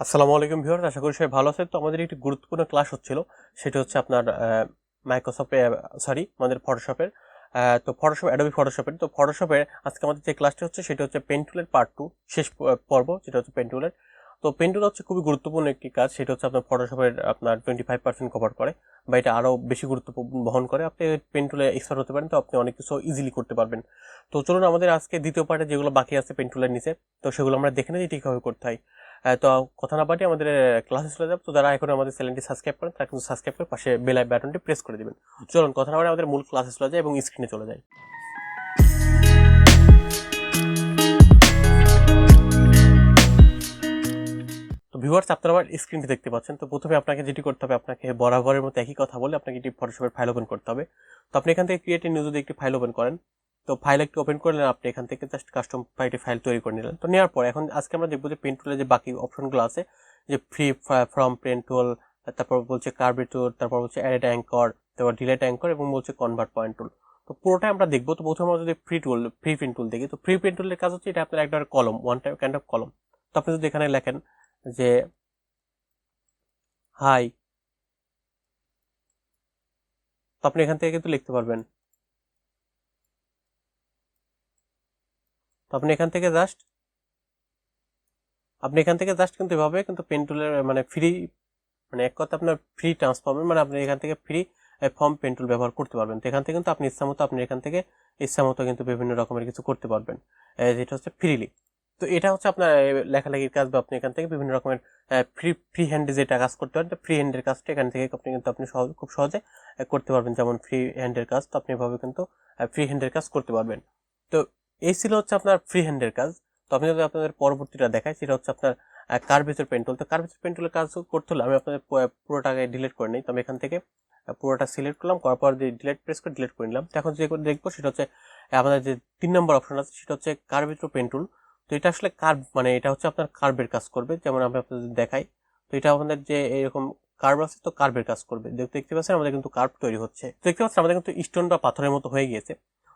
আসসালামু আলাইকুম ভিউয়ার্স, আশা করি সবাই ভালো আছেন। তো আমাদের একটি গুরুত্বপূর্ণ ক্লাস হচ্ছিল, সেটা হচ্ছে আপনার মাইক্রোসফটে আমাদের ফটোশপের। তো ফটোশপ, অ্যাডোবি ফটোশপের। তো ফটোশপের আজকে আমাদের যে ক্লাসটি হচ্ছে সেটা হচ্ছে পেন টুলের পার্ট 2 শেষ পর্ব, যেটা হচ্ছে পেন টুলের। তো পেন টুল হচ্ছে খুবই গুরুত্বপূর্ণ একটি কাজ, সেটা হচ্ছে আপনার ফটোশপের আপনার 25% কভার করে, বা এটা আরও বেশি গুরুত্ব বহন করে। আপনি পেন টুলে এক্সপার্ট হতে পারেন, তো আপনি অনেক কিছু ইজিলি করতে পারবেন। তো চলুন আমাদের আজকে দ্বিতীয় পার্টে যেগুলো বাকি আছে পেন টুলের নিচে, তো সেগুলো আমরা দেখে নিই ঠিকভাবে করতে হয়। তো কথা না বাড়িয়ে আমাদের ক্লাসে চলে যাব। তো যারা এখন আমাদের চ্যানেলটি সাবস্ক্রাইব করেন তারা কিন্তু সাবস্ক্রাইব করে পাশে বেল বাটনটি প্রেস করে দিবেন। চলুন কথা না বাড়িয়ে আমাদের মূল ক্লাসে চলে যায় এবং স্ক্রিনে চলে যায়। তো ভিউয়ার্স, আপনারা আমার স্ক্রিনটি দেখতে পাচ্ছেন। তো প্রথমে আপনাকে যেটি করতে হবে, আপনাকে বরাবরের মতো একই কথা বলে আপনাকে একটি ফটোশপের ফাইল ওপেন করতে হবে। তো আপনি এখান থেকে ক্রিয়েট নিউ যদি একটি ফাইল ওপেন করেন, তো ফাইল একটি ওপেন করলেন, আপনি এখান থেকে জাস্ট কাস্টম একটি ফাইল তৈরি করে নিলেন। তো নেওয়ার পর এখন আজকে আমরা দেখবো যে পেন টুলের যে বাকি অপশনগুলো আছে, যে ফ্রি ফ্রম পেন টুল, তারপর বলছে কার্ভ টুল, তারপর বলছে এডিট অ্যাঙ্কর, তারপর ডিলেট অ্যাঙ্কর এবং বলছে কনভার্ট পয়েন্ট টুল। তো পুরোটাই আমরা দেখবো। তো প্রথমে আমরা যদি ফ্রি পেন টুল দেখি, তো ফ্রি পেন টুলের কাজ হচ্ছে এটা আপনার একটা কলম, ওয়ান টাইপ কাইন্ড অফ কলম। তো আপনি যদি এখানে লেখেন যে হাই, তো আপনি এখান থেকে কিন্তু লিখতে পারবেন। তো আপনি এখান থেকে জাস্ট কিন্তু এভাবে কিন্তু পেন টুলের মানে ফ্রি, মানে এক কথা আপনার ফ্রি ট্রান্সফর্মের, মানে আপনি এখান থেকে ফ্রি ফর্ম পেন টুল ব্যবহার করতে পারবেন। তো এখান থেকে কিন্তু আপনি ইচ্ছামতো আপনি এখান থেকে ইচ্ছামতো কিন্তু বিভিন্ন রকমের কিছু করতে পারবেন, যেটা হচ্ছে ফ্রিলি। তো এটা হচ্ছে আপনার লেখালেখির কাজ, বা আপনি এখান থেকে বিভিন্ন রকমের ফ্রি হ্যান্ডে যেটা কাজ করতে পারেন, ফ্রি হ্যান্ডের কাজটা এখান থেকে আপনি খুব সহজে করতে পারবেন। যেমন ফ্রি হ্যান্ডের কাজ, তো আপনি এভাবে কিন্তু ফ্রি হ্যান্ডের কাজ করতে পারবেন। তো এই ছিল হচ্ছে আপনার ফ্রি হ্যান্ডের কাজ। তো আমি যদি আপনাদের পরবর্তীটা দেখাই, সেটা হচ্ছে আপনার কার্ভেচার পেন টুল। তো কার্ভেচার পেন টুলের কাজ করতে হলে আমি আপনাদের পুরোটাকে ডিলিট করে নিই। তো আমি এখান থেকে পুরোটা সিলেক্ট করলাম, করার পর ডিলিট প্রেস করে ডিলিট করে নিলাম। তো এখন যে দেখবো সেটা হচ্ছে আমাদের যে 3 নম্বর অপশন আছে, সেটা হচ্ছে কার্ভেচার পেন টুল। তো এটা আসলে কার্ভ, মানে এটা হচ্ছে আপনার কার্ভের কাজ করবে। যেমন আমি আপনাদের দেখাই, তো এটা আমাদের যে এরকম কার্ভ আছে, তো কার্ভের কাজ করবে। দেখতে পাচ্ছেন আমাদের কিন্তু কার্ভ তৈরি হচ্ছে। দেখতে পাচ্ছেন আমাদের কিন্তু স্টোন বা পাথরের মতো হয়ে গিয়েছে।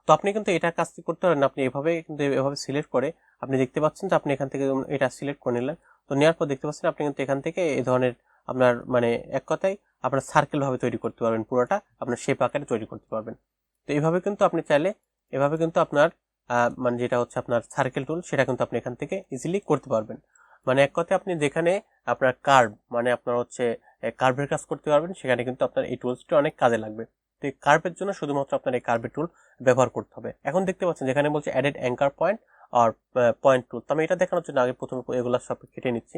তো আপনি কিন্তু এটা কাজ করতে পারেন, আপনি এভাবে কিন্তু এভাবে সিলেক্ট করে আপনি দেখতে পাচ্ছেন যে আপনি এখান থেকে এটা সিলেক্ট করে নিলেন। তো নেওয়ার পর দেখতে পাচ্ছেন আপনি কিন্তু এখান থেকে এই ধরনের আপনার মানে এক কথায় আপনার সার্কেল ভাবে তৈরি করতে পারবেন, পুরোটা আপনার শেপ আকারে তৈরি করতে পারবেন। তো এইভাবে কিন্তু আপনি চাইলে এভাবে কিন্তু আপনার মানে যেটা হচ্ছে আপনার সার্কেল টুল, সেটা কিন্তু আপনি এখান থেকে ইজিলি করতে পারবেন। মানে এক কথায় আপনি যেখানে আপনার কার্ভ, মানে আপনার হচ্ছে কার্ভের কাজ করতে পারবেন, সেখানে কিন্তু আপনার এই টুলসটি অনেক কাজে লাগবে। তো এই কার্ভের জন্য শুধুমাত্র আপনার এই কার্ভের টুল ব্যবহার করতে হবে। এখন দেখতে পাচ্ছেন যেখানে বলছে অ্যাডেড অ্যাঙ্কার পয়েন্ট আর পয়েন্ট টুল। তো আমি এটা দেখানোর জন্য আগে প্রথমে এগুলো সব কেটে নিচ্ছি।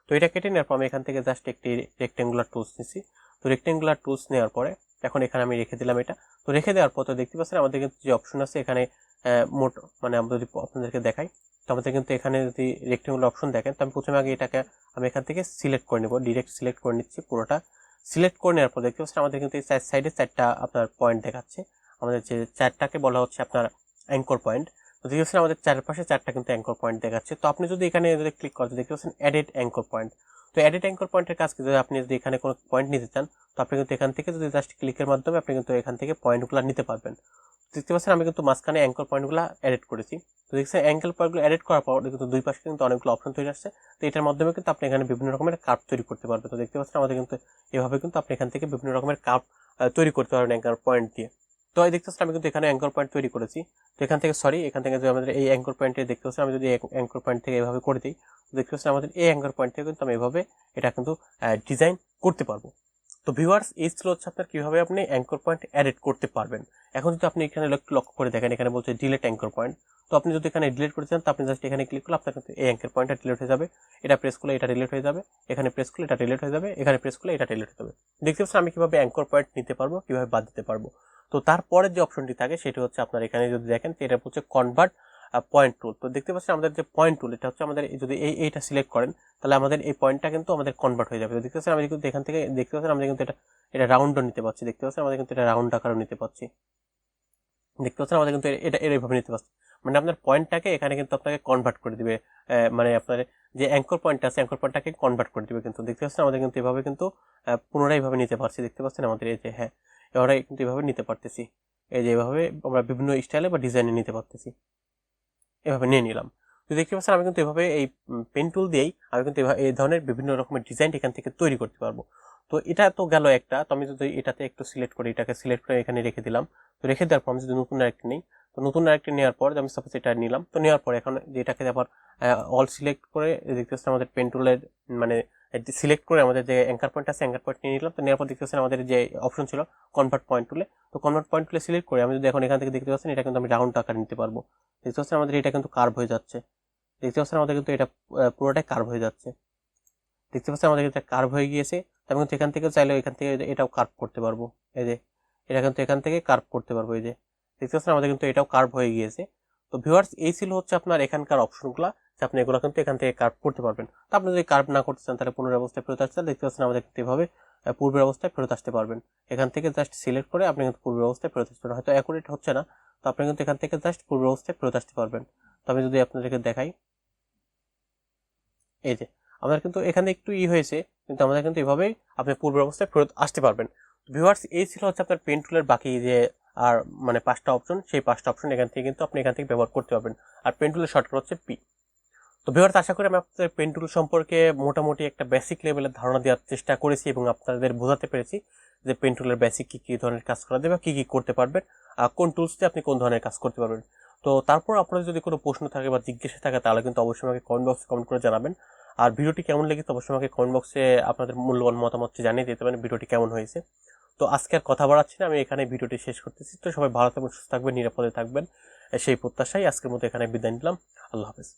তো এটা কেটে নেওয়ার পর আমি এখান থেকে জাস্ট একটি রেক্টেঙ্গুলার টুলস নিচ্ছি। তো রেক্টেঙ্গুলার টুলস নেওয়ার পরে এখন এখানে আমি রেখে দিলাম এটা। তো রেখে দেওয়ার পর তো দেখতে পাচ্ছেন আমাদের কিন্তু যে অপশন আছে এখানে মোট, মানে আমরা যদি আপনাদেরকে দেখাই, তো আমাদের কিন্তু এখানে যদি রেক্টেঙ্গুলার অপশন দেখেন, তো আমি প্রথমে আগে এটাকে আমি এখান থেকে সিলেক্ট করে নেব, ডিরেক্ট সিলেক্ট করে নিচ্ছি পুরোটা। সিলেক্ট করে নেওয়ার পর দেখতে পাচ্ছেন আমাদের কিন্তু এই সাইডে 4টা আপনার পয়েন্ট দেখাচ্ছে। আমাদের যে 4টাকে বলা হচ্ছে আপনার অ্যাঙ্কর পয়েন্ট। তো দেখতে পাচ্ছেন আমাদের চারপাশে 4টা কিন্তু অ্যাঙ্কর পয়েন্ট দেখাচ্ছে। তো আপনি যদি এখানে যদি ক্লিক করতে দেখতে পাচ্ছেন এডিট অ্যাঙ্কর পয়েন্ট। তো এডিট অ্যাঙ্কর পয়েন্টের কাজ কি, যদি আপনি যদি এখানে কোনো পয়েন্ট নিতে চান, তো আপনি কিন্তু এখান থেকে যদি জাস্ট ক্লিকের মাধ্যমে আপনি কিন্তু এখান থেকে পয়েন্টগুলো নিতে পারবেন। দেখতে পাচ্ছেন আমি কিন্তু মাঝখানে অ্যাঙ্কর পয়েন্টগুলো এডিট করেছি। তো দেখছেন অ্যাঙ্কর পয়েন্টগুলো এডিট করার পর কিন্তু দুই পাশে কিন্তু অনেকগুলো অপশন তৈরি আসছে। তো এটার মাধ্যমে কিন্তু আপনি এখানে বিভিন্ন রকমের কার্ভ তৈরি করতে পারবেন। তো দেখতে পাচ্ছেন আমাদের কিন্তু এভাবে কিন্তু আপনি এখান থেকে বিভিন্ন রকমের কার্ভ তৈরি করতে পারবেন অ্যাঙ্কর পয়েন্ট দিয়ে। তো এই দেখতে পাচ্ছেন আমি কিন্তু এখানে অ্যাঙ্কর পয়েন্ট তৈরি করেছি। তো এখান থেকে এখান থেকে যদি আমাদের এই অ্যাঙ্কর পয়েন্টে দেখতে পাচ্ছেন, আমি যদি অ্যাঙ্কর পয়েন্ট থেকে এভাবে করে দিই, তো দেখতে পাচ্ছেন আমাদের এই অ্যাঙ্কর পয়েন্ট থেকে কিন্তু আমি এভাবে এটা কিন্তু ডিজাইন করতে পারবো। তো ভিউয়ার্স, এই ছিল হচ্ছে আপনার কিভাবে আপনি অ্যাঙ্কর পয়েন্ট এডিট করতে পারবেন। এখন যদি আপনি এখানে লক্ষ্য করে দেখেন, এখানে বলছে ডিলেট অ্যাঙ্কর পয়েন্ট। তো আপনি যদি এখানে ডিলিট করতে চান, তো আপনি জাস্ট এখানে ক্লিক করলে আপনার কিন্তু এই অ্যাঙ্কর পয়েন্টটা ডিলিট হয়ে যাবে। এটা প্রেস করলে এটা ডিলিট হয়ে যাবে, এখানে প্রেস করলে এটা ডিলিট হয়ে যাবে, এখানে প্রেস করলে এটা ডিলিট হয়ে যাবে। দেখতে পাচ্ছেন আমি কিভাবে অ্যাঙ্কর পয়েন্ট নিতে পারবো, কিভাবে বাদ দিতে পারবো। তো তারপরে যে অপশনটি থাকে সেটি হচ্ছে আপনার এখানে যদি দেখেন, এটা হচ্ছে কনভার্ট পয়েন্ট টুল। তো দেখতে পাচ্ছেন আমাদের যে পয়েন্ট টুল, এটা হচ্ছে আমাদের যদি এইটা সিলেক্ট করেন, তাহলে আমাদের এই পয়েন্টটা কিন্তু আমাদের কনভার্ট হয়ে যাবে। তো দেখতে পাচ্ছেন আমি কিন্তু এখান থেকে দেখতে পাচ্ছেন আমরা কিন্তু এটা রাউন্ডও নিতে পারছি। দেখতে পাচ্ছেন আমাদের কিন্তু এটা রাউন্ড আকারও নিতে পারছি। দেখতে পাচ্ছেন আমাদের কিন্তু এটা এইভাবে নিতে পারছি। মানে আপনার পয়েন্টটাকে এখানে কিন্তু আপনাকে কনভার্ট করে দিবে, মানে আপনার যে অ্যাঙ্কর পয়েন্ট আছে অ্যাঙ্কর পয়েন্টটাকে কনভার্ট করে দিবে। কিন্তু দেখতে পাচ্ছেন আমাদের কিন্তু এভাবে কিন্তু পুনরায় এভাবে নিতে পারছি। দেখতে পাচ্ছেন আমাদের এই যে হ্যাঁ, এবারে কিন্তু এভাবে নিতে পারতেছি। এই যে এভাবে আমরা বিভিন্ন স্টাইলে বা ডিজাইনে নিতে পারতেছি, এভাবে নিয়ে নিলাম। তো দেখতে পাচ্ছেন আমি কিন্তু এভাবে এই পেন টুল দিয়েই আমি কিন্তু এই ধরনের বিভিন্ন রকমের ডিজাইন এখান থেকে তৈরি করতে পারবো। তো এটা তো গেল একটা। তো আমি যদি এটাতে একটু সিলেক্ট করি, এটাকে সিলেক্ট করে এখানে রেখে দিলাম। তো রেখে দেওয়ার পর আমি যদি নতুন আরেকটা নিই, তো নতুন আরেকটা নেওয়ার পর আমি সাপোজ এটা নিলাম, তো নেওয়ার পর এখন যেটাকে আবার অল সিলেক্ট করে দেখতে পাচ্ছেন আমাদের পেন টুলের মানে সিলেক্ট করে আমাদের যে অ্যাঙ্কার পয়েন্ট আছে অ্যাঙ্কার পয়েন্ট নিয়ে নিলাম। তো নেওয়ার পর দেখতে পাচ্ছেন আমাদের যে অপশন ছিল কনভার্ট পয়েন্ট টুলে, তো কনভার্ট পয়েন্ট টুলে সিলেক্ট করে আমি যদি এখন এখান থেকে দেখতে পাচ্ছেন এটা কিন্তু আমি রাউন্ড আকার নিতে পারবো। দেখতে পাচ্ছেন আমাদের এটা কিন্তু কার্ভ হয়ে যাচ্ছে। দেখতে পাচ্ছেন আমাদের কিন্তু এটা পুরোটাই কার্ভ হয়ে যাচ্ছে। দেখতে পাচ্ছেন আমাদের কিন্তু কার্ভ হয়ে গিয়েছে। আমি কিন্তু এখান থেকে চাইলে এখান থেকে এটাও কার্ভ করতে পারবো। এই যে এটা কিন্তু এখান থেকে কার্ভ করতে পারবো। এই যে দেখতে পাচ্ছেন আমাদের কিন্তু এটাও কার্ভ হয়ে গিয়েছে। তো ভিউয়ার্স এই ছিল হচ্ছে আপনার এখানকার অপশনগুলো, যে আপনি এগুলো কিন্তু এখান থেকে কার্ভ করতে পারবেন। তো আপনি যদি কার্ভ না করতে চান তাহলে পুনরায় অবস্থায় ফেরত আসতে দেখতে পাচ্ছেন আমাদের কিন্তু এভাবে পূর্বের অবস্থায় ফেরত আসতে পারবেন। এখান থেকে জাস্ট সিলেক্ট করে আপনি কিন্তু পূর্বের অবস্থায় ফেরত আসতে পারবেন। হয়তো অ্যাকুরেট হচ্ছে না, তো আপনি কিন্তু এখান থেকে জাস্ট পূর্বের অবস্থায় ফেরত আসতে পারবেন। তো আমি যদি আপনাদেরকে দেখাই, এই যে আমাদের কিন্তু এখানে একটু হয়েছে, কিন্তু আমাদের কিন্তু এভাবেই আপনি পূর্বের অবস্থায় ফেরত আসতে পারবেন। ভিউয়ার্স এই ছিল হচ্ছে আপনার পেন টুলের বাকি যে আর মানে 5টা অপশন, সেই 5টা অপশন এখান থেকে কিন্তু আপনি এখান থেকে ব্যবহার করতে পারবেন। আর পেন টুলের শর্টকাট হচ্ছে পি। তো ভিউয়ার্স আশা করি আমি আপনাদের পেন টুল সম্পর্কে মোটামুটি একটা বেসিক লেভেলের ধারণা দেওয়ার চেষ্টা করেছি এবং আপনাদের বোঝাতে পেরেছি যে পেন টুলের বেসিক কী কী ধরনের কাজ করা যাবে, কী কী করতে পারবেন, আর কোন টুলস দিয়ে আপনি কোন ধরনের কাজ করতে পারবেন। তো তারপর আপনাদের যদি কোনো প্রশ্ন থাকে বা জিজ্ঞাসা থাকে তাহলে কিন্তু অবশ্যই আমাকে কমেন্ট বক্সে কমেন্ট করে জানাবেন। আর ভিডিওটি কেমন লেগেছে অবশ্যই আমাকে কমেন্ট বক্সে আপনাদের মূল্যবান মতামতটি জানিয়ে দিতে পারেন ভিডিওটি কেমন হয়েছে। তো আজকে আর কথা বাড়াচ্ছি না, আমি এখানে ভিডিওটি শেষ করতেছি। তো সবাই ভালো থাকবেন, সুস্থ থাকবেন, নিরাপদে থাকবেন, সেই প্রত্যাশাই আজকের মতো এখানে বিদায় নিলাম। আল্লাহ হাফেজ।